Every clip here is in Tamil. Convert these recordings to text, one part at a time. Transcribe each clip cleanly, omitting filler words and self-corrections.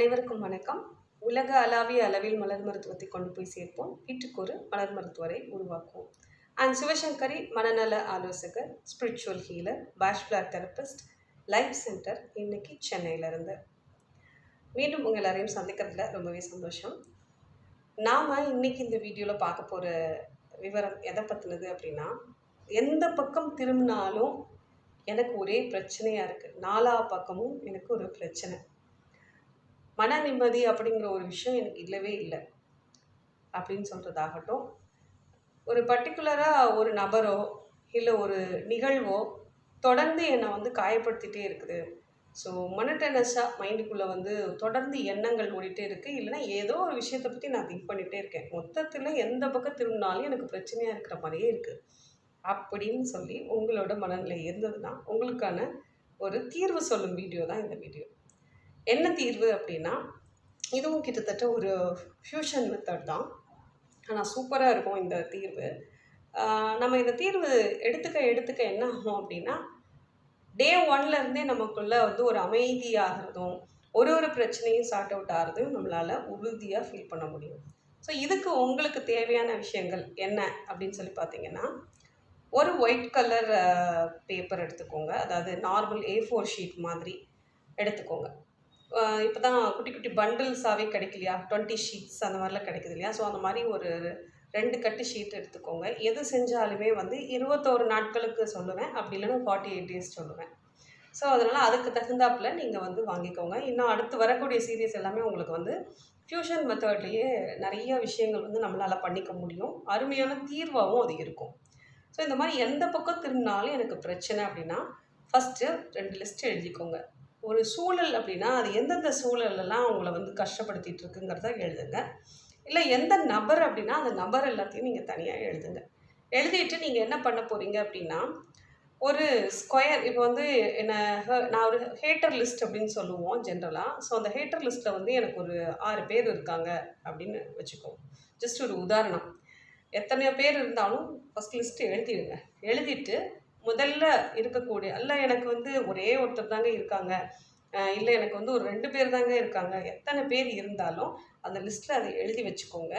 அனைவருக்கும் வணக்கம். உலக அளவிய அளவில் மலர் மருத்துவத்தை கொண்டு போய் சேர்ப்போம். வீட்டுக்கொரு மலர் மருத்துவரை உருவாக்குவோம். சிவசங்கரி மனநல ஆலோசகர், spiritual healer, Bach flower therapist, life centre இன்னைக்கு சென்னையிலேருந்து. மீண்டும் உங்கள் எல்லாரையும் சந்திக்கிறதுல ரொம்பவே சந்தோஷம். நாம் இன்னைக்கு இந்த வீடியோவில் பார்க்க போகிற விவரம் எதை பற்றினது அப்படின்னா, எந்த பக்கம் திரும்பினாலும் எனக்கு ஒரே பிரச்சனையாக இருக்குது. நாலா பக்கமும் எனக்கு ஒரு பிரச்சனை. மன நிம்மதி அப்படிங்கிற ஒரு விஷயம் எனக்கு இல்லவே இல்லை அப்படின்னு சொல்கிறதாகட்டும், ஒரு பர்டிகுலராக ஒரு நபரோ இல்லை ஒரு நிகழ்வோ தொடர்ந்து என்னை காயப்படுத்திகிட்டே இருக்குது. ஸோ மொனட்டனஸாக மைண்டுக்குள்ளே தொடர்ந்து எண்ணங்கள் ஓடிட்டே இருக்குது. இல்லைனா ஏதோ ஒரு விஷயத்தை பற்றி நான் திங்க் பண்ணிகிட்டே இருக்கேன். மொத்தத்தில் எந்த பக்கம் திரும்பினாலும் எனக்கு பிரச்சனையாக இருக்கிற மாதிரியே இருக்குது அப்படின்னு சொல்லி உங்களோட மனநிலை இருந்ததுன்னா உங்களுக்கான ஒரு தீர்வு சொல்லும் வீடியோ தான் இந்த வீடியோ. என்ன தீர்வு அப்படின்னா, இதுவும் கிட்டத்தட்ட ஒரு ஃபியூஷன் மெத்தட் தான். ஆனால் சூப்பராக இருக்கும் இந்த தீர்வு. நம்ம இந்த தீர்வு எடுத்துக்க என்ன ஆகும் அப்படின்னா, டே 1லேருந்தே நமக்குள்ளே ஒரு அமைதியாகிறதும் ஒரு பிரச்சனையும் சார்ட் அவுட் ஆகிறதும் நம்மளால் உறுதியாக ஃபீல் பண்ண முடியும். ஸோ இதுக்கு உங்களுக்கு தேவையான விஷயங்கள் என்ன அப்படின்னு சொல்லி பார்த்தீங்கன்னா, ஒரு ஒயிட் கலர் பேப்பர் எடுத்துக்கோங்க. அதாவது நார்மல் A4 ஷீட் மாதிரி எடுத்துக்கோங்க. இப்போ தான் குட்டி குட்டி பண்டில்ஸாகவே கிடைக்கலையா, 20 ஷீட்ஸ் அந்த மாதிரிலாம் கிடைக்குது இல்லையா. ஸோ அந்த மாதிரி ஒரு 2 கட்டு ஷீட் எடுத்துக்கோங்க. எது செஞ்சாலுமே 21 நாட்களுக்கு சொல்லுவேன், அப்படி இல்லைன்னா 48 டேஸ் சொல்லுவேன். ஸோ அதனால் அதுக்கு தகுந்தாப்பில் நீங்கள் வாங்கிக்கோங்க. இன்னும் அடுத்து வரக்கூடிய சீரியஸ் எல்லாமே உங்களுக்கு ஃபியூஷன் மெத்தட்லேயே நிறைய விஷயங்கள் நம்மளால் பண்ணிக்க முடியும். அருமையான தீர்வாகவும் அது இருக்கும். ஸோ இந்த மாதிரி எந்த பக்கம் திரும்பினாலும் எனக்கு பிரச்சனை அப்படின்னா, ஃபஸ்ட்டு 2 லிஸ்ட் எழுதிக்கோங்க. ஒரு சூழல் அப்படின்னா அது எந்தெந்த சூழலெல்லாம் உங்களை கஷ்டப்படுத்திகிட்டு இருக்குங்கிறத எழுதுங்க. இல்லை எந்த நபர் அப்படின்னா அந்த நபர் எல்லாத்தையும் நீங்கள் தனியாக எழுதுங்க. எழுதிட்டு நீங்கள் என்ன பண்ண போகிறீங்க அப்படின்னா, ஒரு ஸ்கொயர் இப்போ நான் ஒரு ஹேட்டர் லிஸ்ட் அப்படின்னு சொல்லுவோம் ஜென்ரலாக. ஸோ அந்த ஹேட்டர் லிஸ்ட்டில் எனக்கு ஒரு 6 பேர் இருக்காங்க அப்படின்னு வச்சுக்கோங்க. ஜஸ்ட் ஒரு உதாரணம். எத்தனையோ பேர் இருந்தாலும் ஃபஸ்ட் லிஸ்ட்டு எழுதிடுங்க. எழுதிட்டு முதல்ல இருக்கக்கூடிய இல்லை எனக்கு ஒரே ஒருத்தர் தாங்க இருக்காங்க, இல்லை எனக்கு ஒரு 2 பேர் தாங்க இருக்காங்க, எத்தனை பேர் இருந்தாலும் அந்த லிஸ்ட்டில் அதை எழுதி வச்சுக்கோங்க.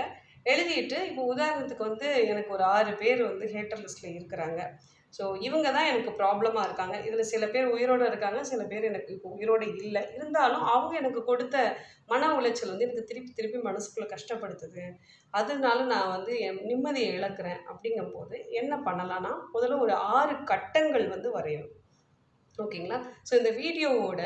எழுதிட்டு இப்போ உதாரணத்துக்கு எனக்கு ஒரு 6 பேர் ஹேட்டர் லிஸ்ட்டில் இருக்கிறாங்க. ஸோ இவங்க தான் எனக்கு ப்ராப்ளமாக இருக்காங்க. இதில் சில பேர் உயிரோடு இருக்காங்க, சில பேர் எனக்கு இப்போ உயிரோடு இல்லை. இருந்தாலும் அவங்க எனக்கு கொடுத்த மன உளைச்சல் எனக்கு திருப்பி மனசுக்குள்ளே கஷ்டப்படுத்துது. அதனால நான் என் நிம்மதியை இழக்கிறேன். அப்படிங்கும்போது என்ன பண்ணலான்னா, முதல்ல ஒரு 6 கட்டங்கள் வரையணும். ஓகேங்களா? ஸோ இந்த வீடியோவோட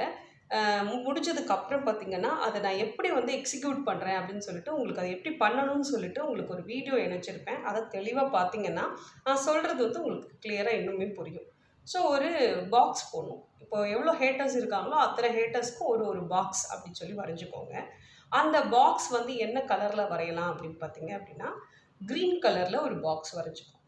முடிஞ்சதுக்கப்புறம் பார்த்திங்கன்னா, அதை நான் எப்படி எக்ஸிக்யூட் பண்ணுறேன் அப்படின்னு சொல்லிட்டு உங்களுக்கு அதை எப்படி பண்ணணும்னு சொல்லிட்டு உங்களுக்கு ஒரு வீடியோ இணைச்சிருப்பேன். அதை தெளிவாக பார்த்திங்கன்னா நான் சொல்கிறது உங்களுக்கு கிளியராக இன்னுமே புரியும். ஸோ ஒரு பாக்ஸ் போடணும். இப்போ எவ்வளோ ஹேட்டர்ஸ் இருக்காங்களோ அத்தனை ஹேட்டர்ஸ்க்கும் ஒரு பாக்ஸ் அப்படின்னு சொல்லி வரைஞ்சிக்கோங்க. அந்த பாக்ஸ் என்ன கலரில் வரையலாம் அப்படின்னு பார்த்தீங்க அப்படின்னா, க்ரீன் கலரில் ஒரு பாக்ஸ் வரைஞ்சிக்கோங்க.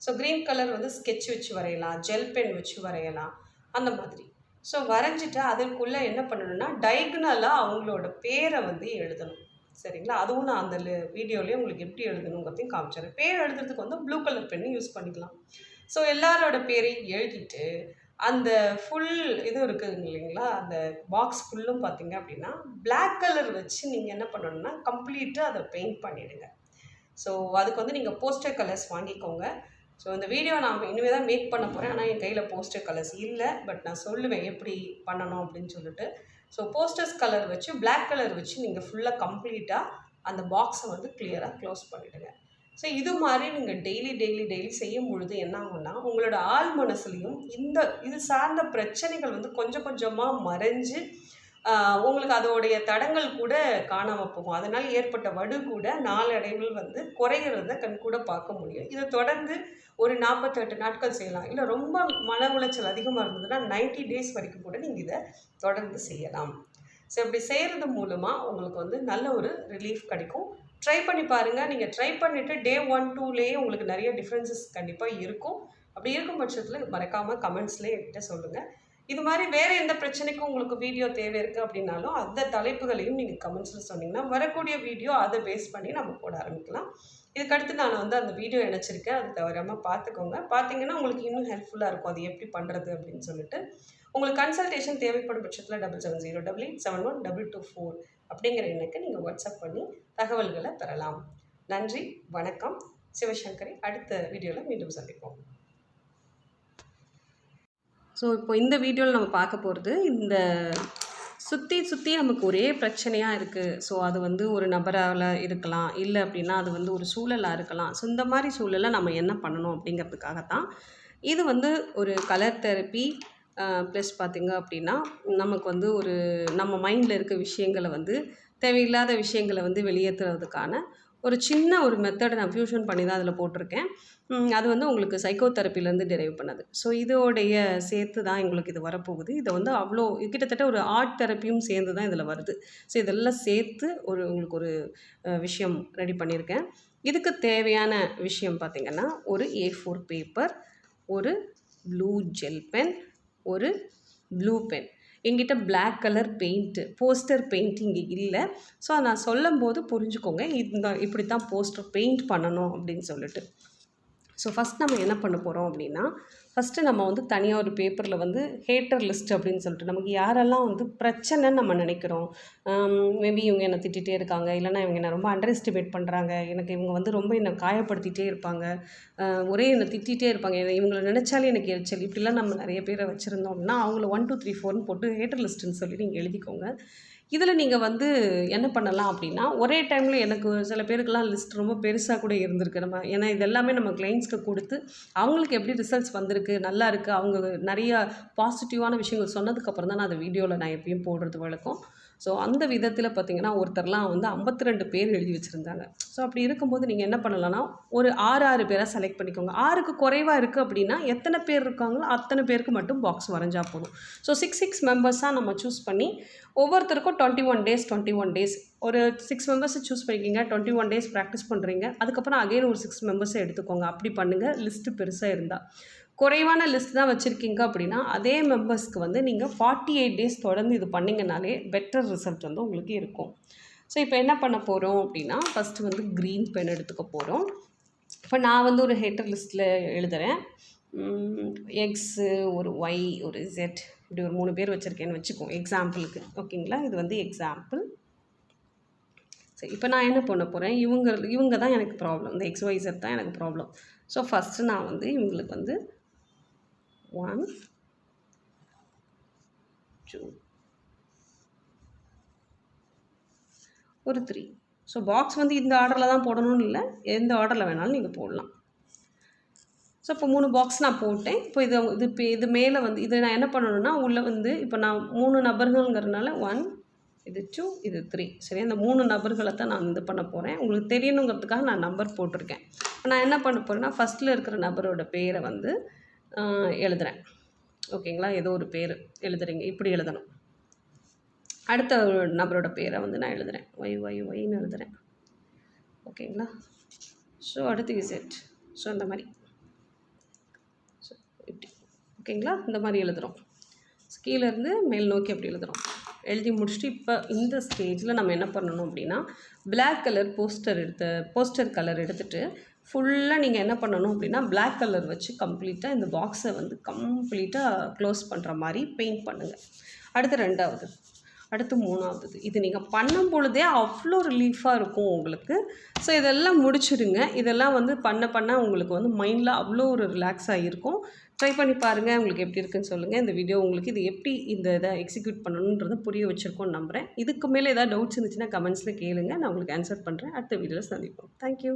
ஸோ க்ரீன் கலர் ஸ்கெட்ச் வச்சு வரையலாம், ஜெல் பென் வச்சு வரையலாம், அந்த மாதிரி. ஸோ வரைஞ்சிட்டு அதற்குள்ளே என்ன பண்ணணும்னா, டைகனலாக அவங்களோட பேரை எழுதணும். சரிங்களா? அதுவும் நான் அந்த வீடியோலேயே உங்களுக்கு எப்படி எழுதணுங்கிறதையும் காமிச்சிடுறேன். பேர் எழுதுறதுக்கு ப்ளூ கலர் பென்னு யூஸ் பண்ணிக்கலாம். ஸோ எல்லாரோட பேரையும் எழுதிட்டு அந்த ஃபுல் இது இருக்குதுங்க இல்லைங்களா, அந்த பாக்ஸ் ஃபுல்லும் பார்த்தீங்க அப்படின்னா பிளாக் கலர் வச்சு நீங்கள் என்ன பண்ணணும்னா கம்ப்ளீட்டாக அதை பெயிண்ட் பண்ணிவிடுங்க. ஸோ அதுக்கு நீங்கள் போஸ்டர் கலர்ஸ் வாங்கிக்கோங்க. ஸோ இந்த வீடியோ நான் இனிமேல் தான் மேக் பண்ண போகிறேன். ஆனால் என் கையில் போஸ்டர் கலர்ஸ் இல்லை. பட் நான் சொல்லுவேன் எப்படி பண்ணணும் அப்படின்னு சொல்லிட்டு. ஸோ போஸ்டர்ஸ் கலர் வச்சு பிளாக் கலர் வச்சு நீங்கள் ஃபுல்லாக கம்ப்ளீட்டாக அந்த பாக்ஸை கிளியராக க்ளோஸ் பண்ணிவிடுங்க. ஸோ இது மாதிரி நீங்கள் டெய்லி செய்யும் பொழுது என்ன ஆகும்னா, உங்களோட ஆள் மனசுலையும் இது சார்ந்த பிரச்சனைகள் கொஞ்சம் கொஞ்சமாக மறைஞ்சு உங்களுக்கு அதோடைய தடங்கள் கூட காணாமல் போகும். அதனால் ஏற்பட்ட வடு கூட நாளடைவில் குறைகிறத கண்கூட பார்க்க முடியும். இதை தொடர்ந்து ஒரு 48 நாட்கள் செய்யலாம். இல்லை ரொம்ப மன உளைச்சல் அதிகமாக இருந்ததுன்னா 90 டேஸ் வரைக்கும் கூட நீங்கள் இதை தொடர்ந்து செய்யலாம். ஸோ இப்படி செய்கிறது மூலமாக உங்களுக்கு நல்ல ஒரு ரிலீஃப் கிடைக்கும். ட்ரை பண்ணி பாருங்கள். நீங்கள் ட்ரை பண்ணிவிட்டு டே 1, 2லேயே உங்களுக்கு நிறைய டிஃப்ரென்சஸ் கண்டிப்பாக இருக்கும். அப்படி இருக்கும் பட்சத்தில் மறக்காமல் கமெண்ட்ஸ்லேயே என்கிட்ட சொல்லுங்கள். இது மாதிரி வேறு எந்த பிரச்சனைக்கும் உங்களுக்கு வீடியோ தேவை இருக்குது அப்படின்னாலும் அந்த தலைப்புகளையும் நீங்கள் கமெண்ட்ஸில் சொன்னீங்கன்னா வரக்கூடிய வீடியோ அதை பேஸ் பண்ணி நம்ம போட ஆரம்பிக்கலாம். இதுக்கடுத்து நான் அந்த வீடியோ இணைச்சிருக்கேன். அது தவறாமல் பார்த்துக்கோங்க. பார்த்தீங்கன்னா உங்களுக்கு இன்னும் ஹெல்ப்ஃபுல்லாக இருக்கும் அது எப்படி பண்ணுறது அப்படின்னு சொல்லிட்டு. உங்களுக்கு கன்சல்டேஷன் தேவைப்படும் பட்சத்தில் 7708871224 அப்படிங்கிற எண்ணுக்கு நீங்கள் வாட்ஸ்அப் பண்ணி தகவல்களை பெறலாம். நன்றி, வணக்கம். சிவசங்கரி. அடுத்த வீடியோவில் மீண்டும் சந்திப்போம். ஸோ இப்போ இந்த வீடியோவில் நம்ம பார்க்க போகிறது, இந்த சுற்றி நமக்கு ஒரே பிரச்சனையாக இருக்குது. ஸோ அது வந்து ஒரு நபரால் இருக்கலாம், இல்லை அப்படின்னா அது வந்து ஒரு சூழலாக இருக்கலாம். ஸோ இந்த மாதிரி சூழலை நம்ம என்ன பண்ணணும் அப்படிங்கிறதுக்காகத்தான் இது வந்து ஒரு கலர் தெரப்பி. ப்ளஸ் பார்த்திங்க அப்படின்னா நமக்கு வந்து ஒரு நம்ம மைண்டில் இருக்க விஷயங்களை வந்து தேவையில்லாத விஷயங்களை வந்து வெளியேற்றுறதுக்கான ஒரு சின்ன ஒரு மெத்தடை நான் ஃபியூஷன் பண்ணி தான் அதில் போட்டிருக்கேன். அது வந்து உங்களுக்கு சைக்கோ தெரப்பிலேருந்து டெரைவ் பண்ணது. ஸோ இதோடைய சேர்த்து தான் எங்களுக்கு இது வரப்போகுது. இதை வந்து அவ்வளோ கிட்டத்தட்ட ஒரு ஆர்ட் தெரப்பியும் சேர்ந்து தான் இதில் வருது. ஸோ இதெல்லாம் சேர்த்து உங்களுக்கு ஒரு விஷயம் ரெடி பண்ணியிருக்கேன். இதுக்கு தேவையான விஷயம் பார்த்திங்கன்னா, ஒரு A4 பேப்பர், ஒரு ப்ளூ ஜெல் பென், ஒரு ப்ளூ பென். என்கிட்ட black colour paint, poster paint இங்கே இல்லை. ஸோ நான் சொல்லும் போது புரிஞ்சுக்கோங்க, இப்படி தான் போஸ்டர் பெயிண்ட் பண்ணணும் அப்படின்னு சொல்லிட்டு. ஸோ ஃபஸ்ட் நம்ம என்ன பண்ண போகிறோம் அப்படின்னா, ஃபஸ்ட்டு நம்ம வந்து தனியாக ஒரு பேப்பரில் வந்து ஹேட்டர் லிஸ்ட் அப்படின்னு சொல்லிட்டு, நமக்கு யாரெல்லாம் வந்து பிரச்சனைன்னு நம்ம நினைக்கிறோம். மேபி இவங்க என்னை திட்டிகிட்டே இருக்காங்க, இல்லைனா இவங்க என்னை ரொம்ப அண்டர் எஸ்டிமேட் பண்ணுறாங்க, எனக்கு இவங்க வந்து ரொம்ப என்னை காயப்படுத்திகிட்டே இருப்பாங்க, ஒரே என்னை திட்டிகிட்டே இருப்பாங்க, இவங்களை நினச்சாலே எனக்கு எரிச்சல், இப்படிலாம் நம்ம நிறைய பேரை வச்சுருந்தோம் அப்படின்னா அவங்கள 1 2 3 4ன்னு போட்டு ஹேட்டர் லிஸ்ட்டுன்னு சொல்லி நீங்கள் எழுதிக்கோங்க. இதில் நீங்கள் வந்து என்ன பண்ணலாம் அப்படின்னா, ஒரே டைமில் எனக்கு சில பேருக்கெல்லாம் லிஸ்ட் ரொம்ப பெருசாக கூட இருந்திருக்கு. ஏன்னா இது எல்லாமே நம்ம கிளைண்ட்ஸ்க்கு கொடுத்து அவங்களுக்கு எப்படி ரிசல்ட்ஸ் வந்திருக்கு, நல்லா இருக்குது, அவங்க நிறையா பாசிட்டிவான விஷயங்கள் சொன்னதுக்கப்புறம் தான் நான் அந்த வீடியோவில் நான் எப்பயும் போடுறது வழக்கம். ஸோ அந்த விதத்தில் பார்த்திங்கன்னா, ஒருத்தர்லாம் வந்து 52 பேர் எழுதி வச்சுருந்தாங்க. ஸோ அப்படி இருக்கும்போது நீங்கள் என்ன பண்ணலான்னா, ஒரு 6 பேராக செலக்ட் பண்ணிக்கோங்க. 6க்கு குறைவாக இருக்குது அப்படின்னா எத்தனை பேர் இருக்காங்களோ அத்தனை பேருக்கு மட்டும் பாக்ஸ் வரைஞ்சா போதும். ஸோ 6 மெம்பர்ஸாக நம்ம சூஸ் பண்ணி ஒவ்வொருத்தருக்கும் 21 டேஸ் ஒரு 6 மெம்பர்ஸை சூஸ் பண்ணிக்கிங்க. 21 டேஸ் ப்ராக்டிஸ் பண்ணுறீங்க. அதுக்கப்புறம் அகைன் ஒரு 6 மெம்பர்ஸை எடுத்துக்கோங்க. அப்படி பண்ணுங்கள். லிஸ்ட்டு பெருசாக இருந்தால். குறைவான லிஸ்ட் தான் வச்சுருக்கீங்க அப்படின்னா அதே மெம்பர்ஸ்க்கு வந்து நீங்கள் 48 டேஸ் தொடர்ந்து இது பண்ணிங்கனாலே பெட்டர் ரிசல்ட் வந்து உங்களுக்கு இருக்கும். ஸோ இப்போ என்ன பண்ண போகிறோம் அப்படின்னா, ஃபஸ்ட்டு வந்து க்ரீன் பென் எடுத்துக்க போகிறோம். இப்போ நான் வந்து ஒரு ஹேட்டர் லிஸ்ட்டில் எழுதுகிறேன். எக்ஸு, ஒரு ஒய், ஒரு இசட், இப்படி ஒரு 3 பேர் வச்சுருக்கேன்னு வச்சுக்கோங்க எக்ஸாம்பிளுக்கு. ஓகேங்களா? இது வந்து எக்ஸாம்பிள். சரி, இப்போ நான் என்ன பண்ண போகிறேன், இவங்க தான் எனக்கு ப்ராப்ளம். இந்த XYZ தான் எனக்கு ப்ராப்ளம். ஸோ ஃபஸ்ட்டு நான் வந்து இவங்களுக்கு வந்து 1 2 ஒரு 3. ஸோ பாக்ஸ் வந்து இந்த ஆர்டரில் தான் போடணும்னு இல்லை, எந்த ஆர்டரில் வேணாலும் நீங்கள் போடலாம். ஸோ இப்போ 3 பாக்ஸ் நான் போட்டேன். இப்போ இது மேலே வந்து இதை நான் என்ன பண்ணணும்னா, உள்ளே வந்து இப்போ நான் 3 நபர்கள்ங்கிறதுனால 1, இது 2, இது 3. சரி, அந்த 3 நபர்களை தான் நான் இது பண்ண போகிறேன். உங்களுக்கு தெரியணுங்கிறதுக்காக நான் நம்பர் போட்டிருக்கேன். இப்போ நான் என்ன பண்ண போகிறேன்னா, ஃபஸ்ட்டில் இருக்கிற நபரோட பேரை வந்து எழுதுகிறேன். ஓகேங்களா? ஏதோ ஒரு பேர் எழுதுறீங்க, இப்படி எழுதணும். அடுத்த நபரோட பேரை வந்து நான் எழுதுகிறேன், ஒய்ன்னு எழுதுகிறேன். ஓகேங்களா? ஸோ அடுத்து இசட். ஸோ இந்த மாதிரி, ஸோ இப்படி. ஓகேங்களா? இந்த மாதிரி எழுதுகிறோம். கீழேருந்து மேல் நோக்கி அப்படி எழுதுகிறோம். எழுதி முடிச்சுட்டு இப்போ இந்த ஸ்டேஜில் நம்ம என்ன பண்ணணும் அப்படின்னா, பிளாக் கலர் போஸ்டர் கலர் எடுத்துகிட்டு ஃபுல்லாக நீங்கள் என்ன பண்ணணும் அப்படின்னா, பிளாக் கலர் வச்சு கம்ப்ளீட்டாக இந்த பாக்ஸை வந்து கம்ப்ளீட்டாக க்ளோஸ் பண்ணுற மாதிரி பெயிண்ட் பண்ணுங்கள். அடுத்து 2வது, அடுத்து 3வது. இது நீங்கள் பண்ணும் பொழுதே அவ்வளோ ரிலீஃபாக இருக்கும் உங்களுக்கு. ஸோ இதெல்லாம் முடிச்சுடுங்க. இதெல்லாம் வந்து பண்ண உங்களுக்கு வந்து மைண்டில் அவ்வளோ ஒரு ரிலாக்ஸாக இருக்கும். ட்ரை பண்ணி பாருங்கள், உங்களுக்கு எப்படி இருக்குன்னு சொல்லுங்கள். இந்த வீடியோ உங்களுக்கு இது எப்படி இந்த இதை எக்ஸிக்யூட் பண்ணணுன்றதை புரிய வச்சுருக்கோன்னு நம்புகிறேன். இதுக்கு மேலே ஏதாவது டவுட்ஸ் இருந்துச்சுன்னா கமெண்ட்ஸில் கேளுங்க, நான் உங்களுக்கு ஆன்சர் பண்ணுறேன். அடுத்த வீடியோவில் சந்திப்போம். தேங்க்யூ.